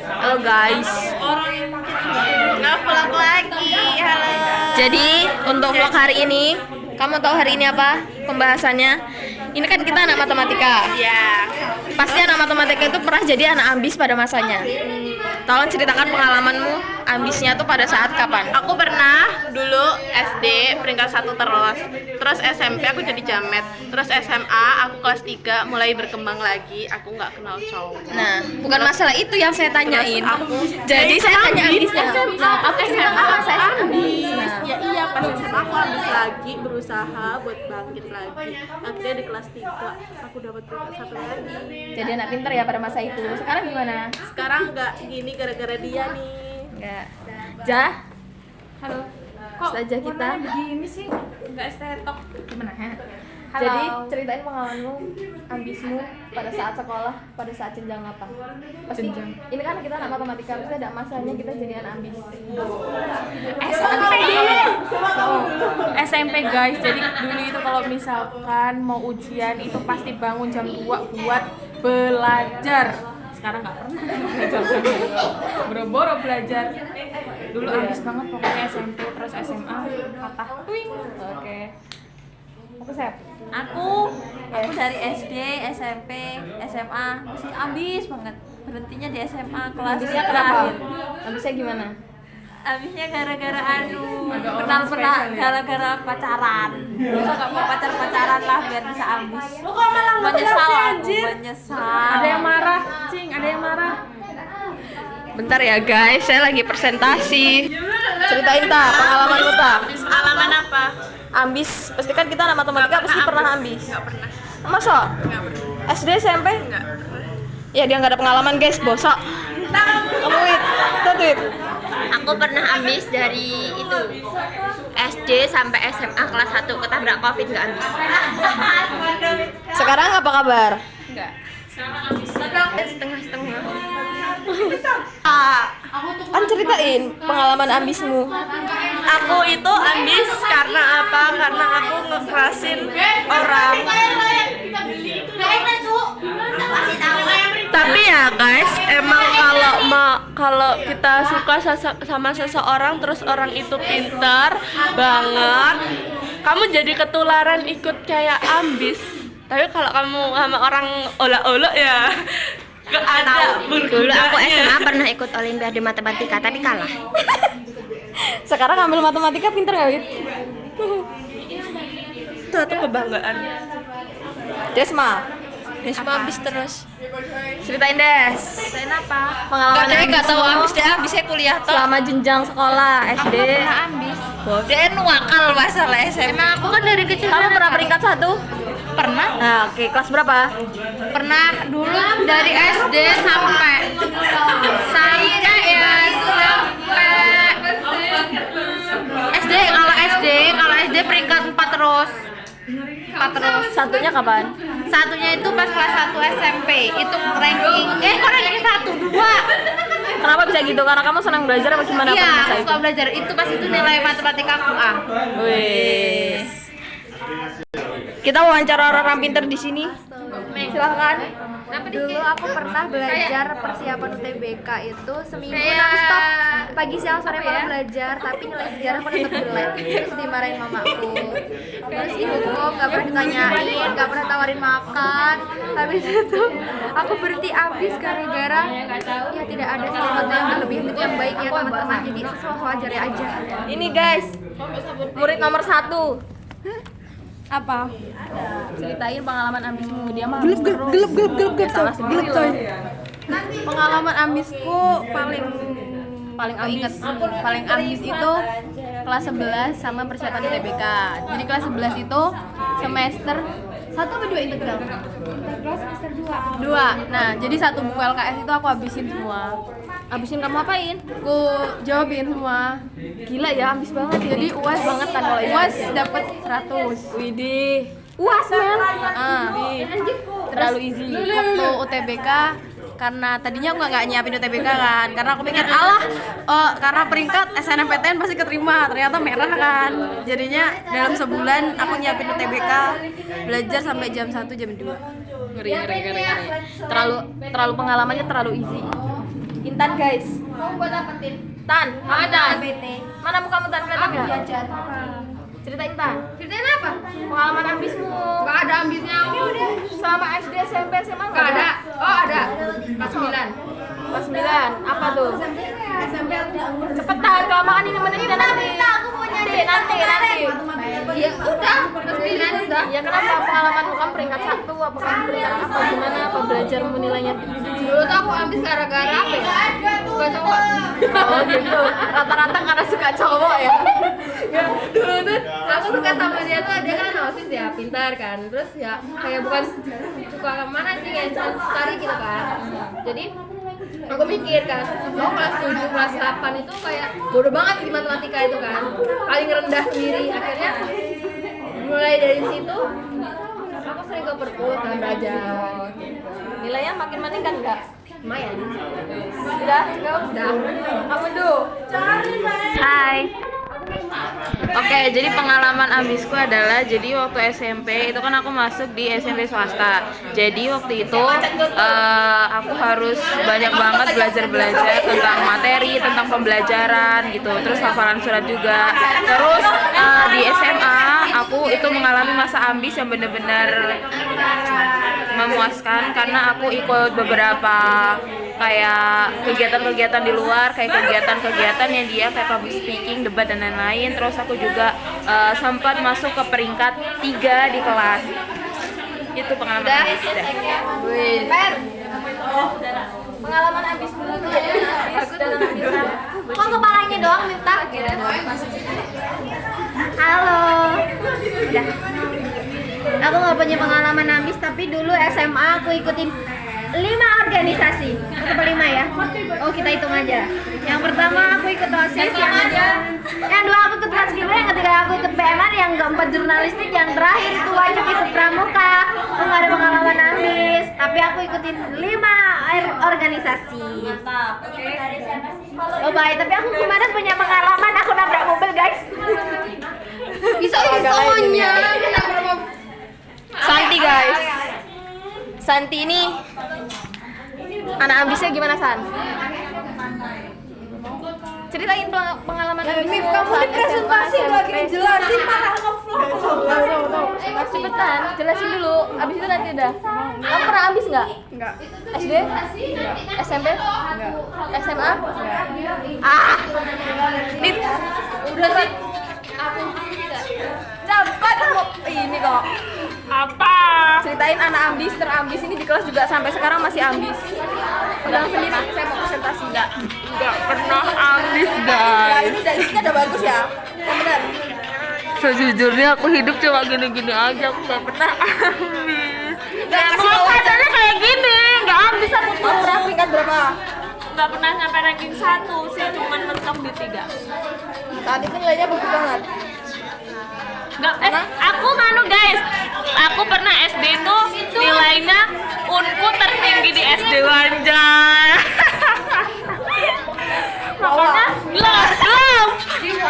Halo guys. Nggak vlog lagi, halo. Jadi untuk vlog hari ini, kamu tahu hari ini apa pembahasannya? Ini kan kita anak matematika. Ya. Pasti anak matematika itu pernah jadi anak ambis pada masanya. Tolong ceritakan pengalamanmu ambisnya tuh pada saat kapan? Aku pernah dulu SD peringkat 1 terus SMP aku jadi jamet, terus SMA aku kelas 3 mulai berkembang lagi, aku nggak kenal cowok. Nah, bukan masalah itu yang saya tanyain. Jadi Ya, saya tanya ambisnya. Nah, aku SMA saya ambis. Nah. Ya iya, pas SMA aku ambis lagi, berusaha buat bangkit lagi. Akhirnya di kelas 3 aku dapat peringkat 1 lagi. Jadi anak pinter ya pada masa itu. Sekarang gimana? Sekarang nggak gini gara-gara dia nih. Enggak. Jah. Halo. Saja kita. Begini sih, nggak estetok. Gimana? Halo. Jadi ceritain pengalamanmu ambismu pada saat sekolah, pada saat jenjang apa? Pasti ini kan kita anak matematika, pasti ada masanya kita jadi anak ambis. SMP guys, jadi dulu itu kalau misalkan mau ujian itu pasti bangun jam 2 buat belajar. Sekarang nggak pernah belajar, boro-boro belajar. Dulu ambis banget pokoknya SMP, terus SMA patah twing. Oke. Aku Sep. Aku dari SD, SMP, SMA masih ambis banget. Berhentinya di SMA kelas Ambisnya kenapa? terakhir. Ambisnya gimana? Ambisnya gara-gara Ada orang kenal pernah spesial ya? gara-gara pacaran. Terus nggak mau pacaran lah biar bisa ambis. Menyesal aku, menyesal. Ada yang marah, cing, ada yang marah. Bentar ya guys, saya lagi presentasi. Ceritain ta, pengalamanmu ta. Pengalaman apa? Ambis, pasti kan kita anak matematika pasti pernah ambis. Nggak pernah. Masa? Nggak pernah. SD, SMP? Nggak. Ya dia nggak ada pengalaman guys, bosok. Kamu Wit, Aku pernah ambis dari itu SD sampai SMA kelas 1 ketabrak Covid nggak ambis. Sekarang apa kabar? Setengah-setengah. Kan ceritain pengalaman ambismu. Aku itu ambis karena apa? Karena aku ngekerasin orang. Tapi ya guys, emang kalau kita suka sama seseorang terus orang itu pintar banget, kamu jadi ketularan ikut kayak ambis. Tapi kalau kamu sama orang olok-olok ya gak ada Dulu aku berguna. SMA pernah ikut olimpiade matematika tapi kalah. Sekarang ambil matematika pinter nggak Wit? Itu kebanggaan. Desma, Ambis terus. ceritain Des. Ceritain apa? Pengalaman Nggak tahu ambismu ambis deh, ambisnya kuliah toh. selama jenjang sekolah SD. Ambis. Dia nuakal masalah SMP. Emang aku kan dari kecil Kamu pernah peringkat 1? pernah. Nah, oke, kelas berapa? Pernah dulu dari SD sampai ya sampai kalau SD peringkat 4 terus. Satunya kapan? Satunya itu pas kelas 1 SMP itu ranking. Kok ranking 1 2. Kenapa bisa gitu? Karena kamu senang belajar apa gimana pada Iya, masa itu? suka belajar itu pas itu nilai matematika aku A. Wih. Kita wawancara orang pinter di sini. Silahkan. Dulu aku pernah belajar persiapan UTBK itu seminggu Kayak- nonstop pagi siang sore malam belajar, tapi nilai sejarah aku tetap jelek. Terus dimarahin mamaku. Terus ibuku nggak pernah ditanyain, nggak pernah tawarin makan. Habis itu aku berhenti habis gara-gara ya tidak ada sesuatu yang lebih yang baik ya teman-teman. Jadi sesuatu wajarnya aja. Ini guys, murid nomor 1. Apa? Ceritain pengalaman ambismu. Dia mah gelap salah sendiri loh. Pengalaman ambisku paling aku inget paling ambis itu kelas 11 sama persiapan UTBK. Jadi kelas 11 itu semester 1 apa 2 integral? Integral semester 2. Nah, jadi satu buku LKS itu aku habisin semua. Habisin kamu apain? Aku jawabin semua. Gila ya, ambis banget. Jadi UAS banget kan kalau UAS dapat 100. Widih. UAS men. Terlalu easy. Waktu UTBK karena tadinya aku nggak nyiapin UTBK kan, karena aku mikir karena peringkat SNMPTN pasti keterima, ternyata merah kan, jadinya dalam sebulan aku nyiapin UTBK, belajar sampai jam 1 jam 2. Ngeri. Terlalu pengalamannya terlalu easy. Intan guys. Mau buat apa, Tin? Tan, Ada Tan. PT. Mana mukamu Tan, kelihatan nggak? Belajar. Ceritain Tan. Ceritain apa? Pengalaman ambismu. Gak ada ambisnya. Ini udah. Selama SD, SMP, SMA Gak ada. Oh, ada. Kelas 9. Kelas 9. Apa tuh? SMP Cepetan, kelamaan ini menit dan nanti. aku mau Nanti. Ya udah, kelas 9 udah. Ya kenapa pengalamanmu kan peringkat 1, apa kan peringkat apa gimana, apa belajarmu nilainya tinggi? Dulu tuh aku ambis gara-gara apa ya? Suka cowok. Oh gitu, rata-rata karena suka cowok ya? Ya, dulu tuh aku suka sama dia tuh, dia kan osis ya, pintar kan. Terus ya kayak bukan suka kemana sih, kayak cari gitu kan. Jadi aku mikir kan, oh kelas 7, kelas 8 itu kayak bodoh banget di matematika itu kan, paling rendah sendiri. Akhirnya mulai dari situ aku sering ke perpus kan belajar. Nilainya makin meningkat nggak? Lumayan. Sudah? Udah. Kamu dulu. Hai. Oke, jadi pengalaman ambisku adalah jadi waktu SMP itu kan aku masuk di SMP swasta. Jadi waktu itu aku harus banyak banget belajar tentang materi, tentang pembelajaran gitu. Terus hafalan surat juga. Terus di SMA aku itu mengalami masa ambis yang benar-benar memuaskan karena aku ikut beberapa kayak kegiatan-kegiatan di luar, kayak kegiatan-kegiatan yang dia kayak public speaking, debat dan lain-lain. Terus aku juga sempat masuk ke peringkat 3 di kelas. Itu pengalaman ambis dah. Pengalaman ambis dulu tuh jadi ambis dan ambis. Kok kepalanya doang minta? Halo. Udah. Aku nggak punya pengalaman ambis, tapi dulu SMA aku ikutin 5 organisasi. Atau 5 ya? Oh, kita hitung aja. Yang pertama aku ikut OSIS, yang dua aku ikut Transkriber, yang ketiga aku ikut PMR, yang keempat jurnalistik, yang terakhir itu wajib ikut pramuka. Aku nggak ada pengalaman ambis, tapi aku ikutin 5 organisasi. Mantap. Oh baik, tapi aku kemarin punya pengalaman aku nabrak mobil guys. Bisa soalnya. Santi guys. Santi ini anak ambisnya gimana San? Ceritain pengalaman ambismu. Kamu di presentasi lagi jelasin malah ngevlog. Cepetan, jelasin dulu. Abis itu nanti udah. Kamu pernah ambis nggak? Enggak. SD? SMP? SMA? Ini udah sih. Cepat ini kok. Apa? Ceritain anak ambis terambis ini di kelas juga sampai sekarang masih ambis. Pegang sendiri, saya mau presentasi enggak? Nggak pernah ambis Ya guys. ini dari sini ada bagus ya. Yang benar. Sejujurnya aku hidup cuma gini-gini aja, aku nggak pernah ambis. Nggak kasih Emang tahu aku aja. adanya kayak gini, nggak ambis aku tuh. Kamu pernah peringkat berapa? Nggak pernah nyampe ranking 1 sih, cuman mentok di 3. Saat itu nilainya bagus banget. Nggak, aku nganu guys, aku pernah SD itu nilainya unku tertinggi di SD Wanjar. Makanya belum.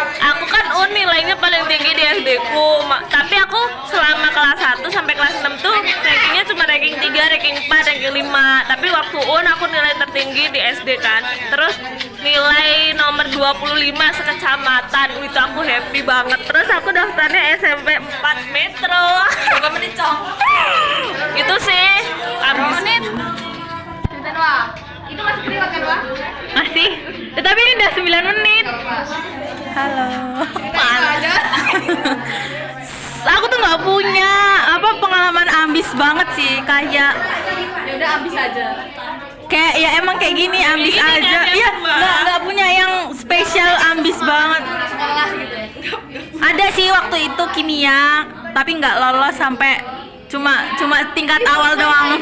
Aku kan nilainya paling tinggi di SD ku, tapi aku selama kelas 1 sampai kelas 6 tuh rankingnya cuma ranking 3, ranking 4, ranking 5. Tapi waktu aku nilai tertinggi di SD kan. Terus nilai nomor 25 sekecamatan. Itu aku happy banget. Terus aku daftarnya SMP 4 Metro. Berapa menit, Cong? Itu sih abis Ceritain Wah. Itu masih privat kan, Wah? masih. Tetapi ini udah 9 menit. Halo. Aku tuh nggak punya pengalaman ambis banget sih, kayak Ya udah ambis aja. kayak ya emang kayak gini ambis Kayak gini aja. kan, Iya, Mbak. nggak punya yang spesial ambis banget. Sekolah gitu. Ada sih waktu itu kimia, tapi nggak lolos sampai cuma tingkat awal doang.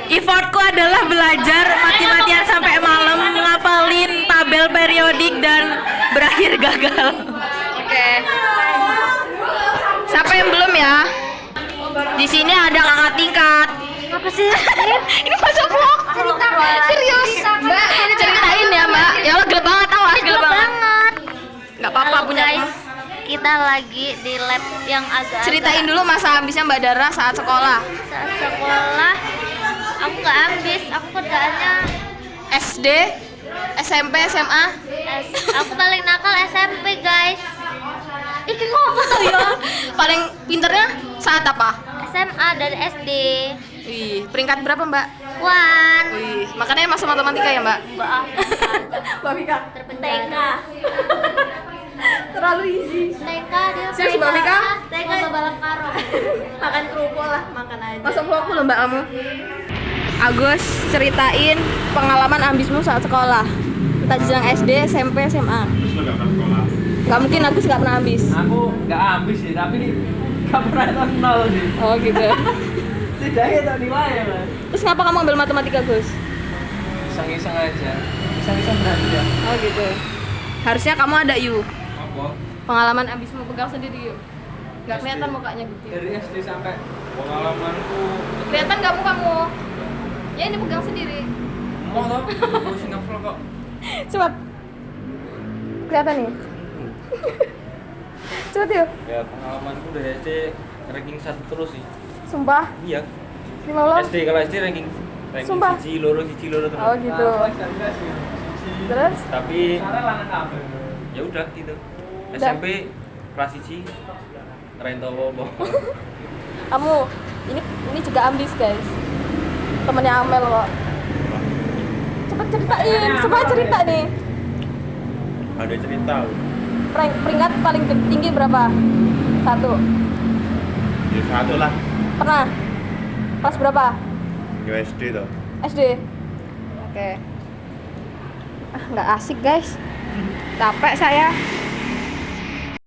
Effortku adalah belajar mati-matian sampai malam ngapalin tabel periodik dan berakhir gagal. Oke. Siapa yang belum ya? Di sini ada kakak tingkat. Apa sih? Ini masa vlog? Cerita serius. Mbak, ceritain ya, Mbak. Ya Allah, gelap banget tau, gelap banget. Enggak apa-apa punya guys, kita lagi di lab yang agak Ceritain dulu masa ambisnya Mbak Dara saat sekolah. saat sekolah. Aku nggak ambis, aku kerjaannya SD, SMP, SMA. Aku paling nakal SMP guys. Iki ngomong tuh ya. Paling pinternya saat apa? SMA dan SD. Wih, peringkat berapa Mbak? Wan. Wih, makanya masuk matematika ya Mbak? Mbak Mika. TK. Terlalu easy. TK dia. Serius, Mbak Mika? TK balap karung. Makan kerupuk lah, makan aja. Masuk vlogku loh Mbak kamu. Agus, ceritain pengalaman ambismu saat sekolah. Kita jenjang SD, SMP, SMA. Terus lo gak pernah sekolah? Gak mungkin Agus gak pernah ambis. Aku nggak ambis sih, tapi nggak pernah nol sih. Oh gitu. Setidaknya tak nilai ya mas. Terus ngapa kamu ambil matematika Gus? Iseng-iseng aja, iseng-iseng aja. Oh gitu. Harusnya kamu ada Yu. Apa? Pengalaman ambismu pegang sendiri Yu. Gak kelihatan mukanya gitu. Dari SD sampai Pengalamanku Kelihatan gak mukamu? Ya ini pegang sendiri. mau tau, aku Singapura kok. Cepat. Kelihatan nih. Cepat yuk. Ya pengalamanku dari SD ranking 1 terus sih. Sumpah. Iya. Lima ulang. SD kalau SD ranking Sumpah. siji loro terus. Oh gitu. Terus? Tapi cara lanang apa? ya udah gitu. SMP kelas 1 Rentowo Kamu ini juga ambis guys. Temennya Amel kok. Cepet ceritain, semua cerita nih. ada cerita. Peringkat paling tinggi berapa? 1. Ya satu lah. Pernah? Kelas berapa? Ya SD toh. SD. Oke. Ah, nggak asik guys. Capek saya.